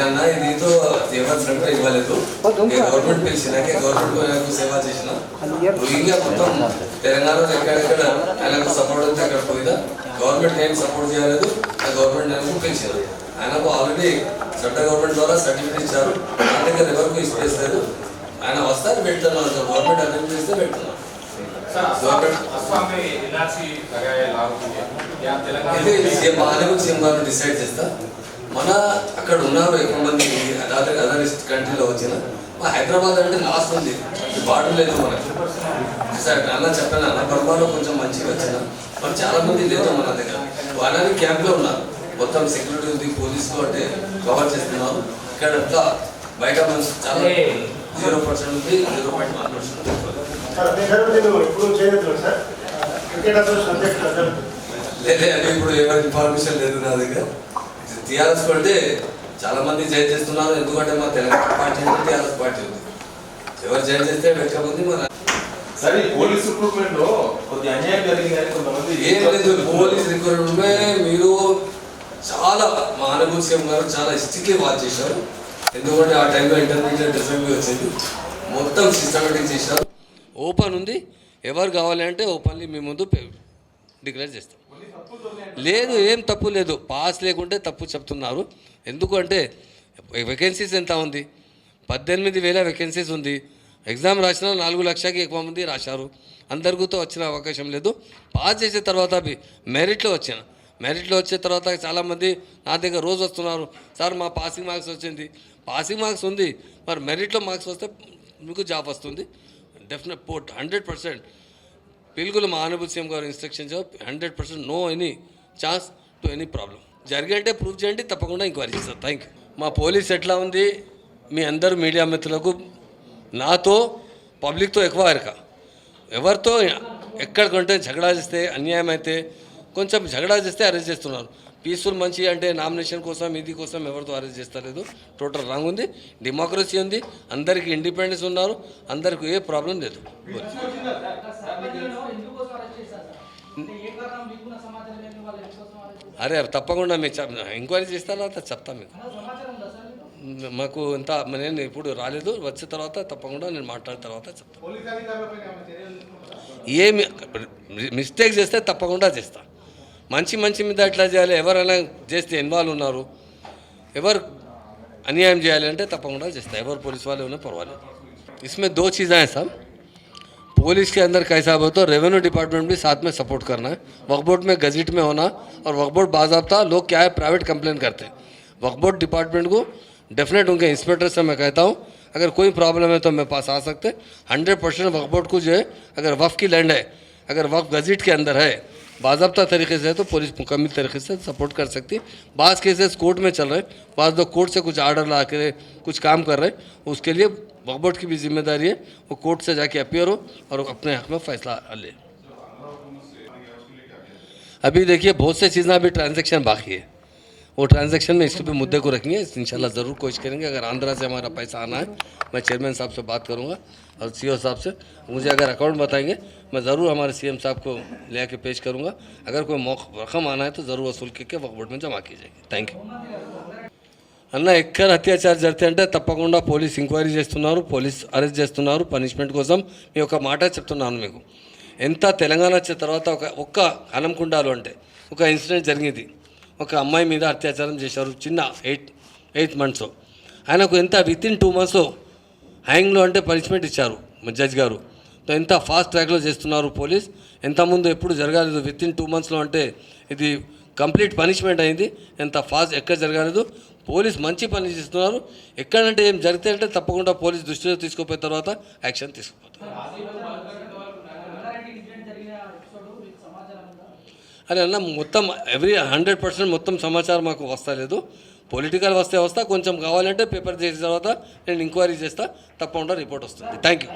అన్న ఇది ఎవరి ఫ్రెండ్ ఇవ్వలేదు గవర్నమెంట్ పిలిచినాకే గవర్నమెంట్ సేవ చేసిన ఇంకా మొత్తం తెలంగాణలో ఎక్కడెక్కడ ఆయనకు సపోర్ట్ అయితే అక్కడ పోయినా గవర్నమెంట్ ఏం సపోర్ట్ చేయలేదు గవర్నమెంట్ ఆయనకు పిలిచిన ఆయనకు ఆల్రెడీ సెంట్రల్ గవర్నమెంట్ ద్వారా సర్టిఫికేట్ ఇచ్చారు నా దగ్గర ఎవరికి స్పేస్ లేదు ఆయన వస్తారు పెడుతున్నాను గవర్నమెంట్ అటెండ్ చేస్తే పెడుతున్నాను సీఎం గారు డిసైడ్ చేస్తా మన అక్కడ ఉన్నారు ఎక్కువ మంది అదర్ కంట్రీలో వచ్చిన మా హైదరాబాద్ అంటే లాస్ట్ ఉంది బార్డర్ లేదు మనకు అలా చెప్పాను అన్న బర్మాలో కొంచెం మంచిగా వచ్చిన మరి చాలా మంది లేదు మన దగ్గర వాళ్ళని క్యాంప్లో ఉన్నారు మొత్తం సెక్యూరిటీ ఉంది పోలీసులు అంటే కవర్ చేస్తున్నారు ఇక్కడ అంతా బయట మనసు చాలా 0% ఉంది 0.1% లేదే అది ఇప్పుడు ఎవరి ఇన్ఫర్మేషన్ లేదు నా దగ్గర టీఆర్ఎస్ అంటే చాలా మంది జాయిన్ చేస్తున్నారు ఎందుకంటే మా తెలంగాణ పార్టీ అంటే టీఆర్ఎస్ పార్టీ ఉంది ఎవరు జాయిన్ చేస్తే వెక్కముంది మన సరే పోలీస్ రిక్రూట్మెంట్ లో కొద్ది అన్యాయం జరిగిందని కొంతమంది ఏం లేదు పోలీస్ రిక్రూట్మెంట్ మీరు చాలా మా అనుభూతి సీఎం గారు చాలా స్ట్రిక్ట్లీ వాచ్ చేశారు ఎందుకంటే ఆ టైంలో ఇంటర్మీడియట్ అసెంబ్లీ వచ్చింది మొత్తం సిస్టమేటిక్ చేశారు ఓపెన్ ఉంది ఎవరు కావాలి అంటే ఓపెన్లీ మీ ముందు డిక్లేర్ చేస్తాం లేదు ఏం తప్పు లేదు పాస్ లేకుంటే తప్పు చెప్తున్నారు ఎందుకంటే వేకెన్సీస్ ఎంత ఉంది 18,000 వేకెన్సీస్ ఉంది ఎగ్జామ్ రాసిన 4 లక్షలకి ఎక్కువ మంది రాశారు అందరికీతో వచ్చిన అవకాశం లేదు పాస్ చేసిన తర్వాత మెరిట్లో వచ్చే తర్వాత చాలామంది నా దగ్గర రోజు వస్తున్నారు సార్ మా పాసింగ్ మార్క్స్ వచ్చింది పాసింగ్ మార్క్స్ ఉంది మరి మెరిట్లో మార్క్స్ వస్తే మీకు జాబ్ వస్తుంది డెఫినెట్ 100% పిలుగులు మా అనుభూతి సీఎం గారు instruction 100% no any chance to any problem జరిగంటే ప్రూవ్ చేయండి తప్పకుండా ఎంక్వైరీ చేస్తారు థ్యాంక్ యూ మా పోలీస్ ఎట్లా ఉంది మీ అందరూ మీడియా మిత్రులకు నాతో పబ్లిక్తో ఎక్కువ ఎరక ఎవరితో ఎక్కడికంటే ఝగడా చేస్తే అన్యాయం అయితే కొంచెం ఝగడా చేస్తే అరెస్ట్ చేస్తున్నారు పీస్ఫుల్ మంచి అంటే నామినేషన్ కోసం ఇది కోసం ఎవరితో అరెస్ట్ చేస్తలేదు టోటల్ రాంగ్ ఉంది డెమోక్రసీ ఉంది అందరికీ ఇండిపెండెన్స్ ఉన్నారు అందరికీ ఏ ప్రాబ్లం లేదు అరే తప్పకుండా మీకు ఎంక్వైరీ చేస్తారా చెప్తాను మీకు మాకు ఇంత నేను ఇప్పుడు రాలేదు వచ్చిన తర్వాత తప్పకుండా నేను మాట్లాడిన తర్వాత చెప్తాను ఏమి మిస్టేక్ చేస్తే తప్పకుండా చేస్తాను మంచి మీద ఎట్లా చేయాలి ఎవరైనా చేస్తే ఇన్వాల్వ్ ఉన్నారు ఎవరు अन्याय చేయాలంటే తప్పకుండా చేస్తారు ఎవరు పోలీస్ वाले उन्हें परवाలేదు इसमें 2 चीज़ें हैं साहब पुलिस के अंदर कैसा हो तो रेवेन्यू डिपार्टमेंट भी साथ में सपोर्ट करना है वक्फ बोर्ड में गजट में होना और वक्फ बोर्ड बाज़ाब्ता लोग क्या है प्राइवेट कंप्लेन करते हैं वक्फ बोर्ड डिपार्टमेंट को डेफिनेट उनके इंस्पेक्टर से मैं कहता हूँ अगर कोई प्रॉब्लम है तो मेरे पास आ सकते 100% वक्फ बोर्ड को जो है अगर वक्फ की लैंड है अगर वक्फ गजट के अंदर है बाज़ाब्ता तरीके से है तो पुलिस मुकम्मल तरीके से सपोर्ट कर सकती है बाज़ केसेस कोर्ट में चल रहे हैं बाज़ लोग कोर्ट से कुछ आर्डर ला के कुछ काम कर रहे हैं उसके लिए वक्फ बोर्ड की भी जिम्मेदारी है वो कोर्ट से जाके अपीयर हो और अपने हक़ में फ़ैसला ले अभी देखिए बहुत से चीज़ें अभी ट्रांजेक्शन बाकी है वो ट्रांजैक्शन में इसके भी मुद्दे को रखेंगे इंशाल्लाह ज़रूर कोशिश करेंगे अगर आंध्रा से हमारा पैसा आना है मैं चेयरमैन साहब से बात करूंगा और सीओ साहब से मुझे अगर अकाउंट बताएंगे मैं ज़रूर हमारे सीएम साहब को ले आके पेश करूंगा अगर कोई रकम आना है तो ज़रूर वसूल करके वक्फ बोर्ड में जमा की जाएगी थैंक यू అన్న ఎక్కడ అత్యాచారం జరిగితే అంటే తప్పకుండా పోలీస్ ఎంక్వైరీ చేస్తున్నారు పోలీస్ అరెస్ట్ చేస్తున్నారు పనిష్మెంట్ కోసం మీ ఒక మాట చెప్తున్నాను మీకు ఎంత తెలంగాణ వచ్చిన తర్వాత ఒక్క హనంకుండాలు అంటే ఒక ఇన్సిడెంట్ జరిగింది ఒక అమ్మాయి మీద అత్యాచారం చేశారు చిన్న 8 మంత్స్ ఆయనకు ఎంత వితిన్ 2 మంత్స్లో హ్యాంగ్లో అంటే పనిష్మెంట్ ఇచ్చారు జడ్జ్ గారు ఎంత ఫాస్ట్ ట్రాక్లో చేస్తున్నారు పోలీస్ ఎంత ముందు ఎప్పుడు జరగలేదు వితిన్ 2 మంత్స్లో అంటే ఇది కంప్లీట్ పనిష్మెంట్ అయింది ఎంత ఫాస్ట్ ఎక్కడ జరగలేదు పోలీస్ మంచి పని చేస్తున్నారు ఎక్కడంటే ఏం జరిగితే అంటే తప్పకుండా పోలీస్ దృష్టిలో తీసుకుపోయిన తర్వాత యాక్షన్ తీసుకుపోతారు అరే అన్న మొత్తం 100% మొత్తం సమాచారం మాకు వస్తలేదు పొలిటికల్ వస్తే కొంచెం కావాలంటే పేపర్ చేసిన తర్వాత నేను ఎంక్వైరీ చేస్తా తప్పకుండా రిపోర్ట్ వస్తుంది థ్యాంక్ యూ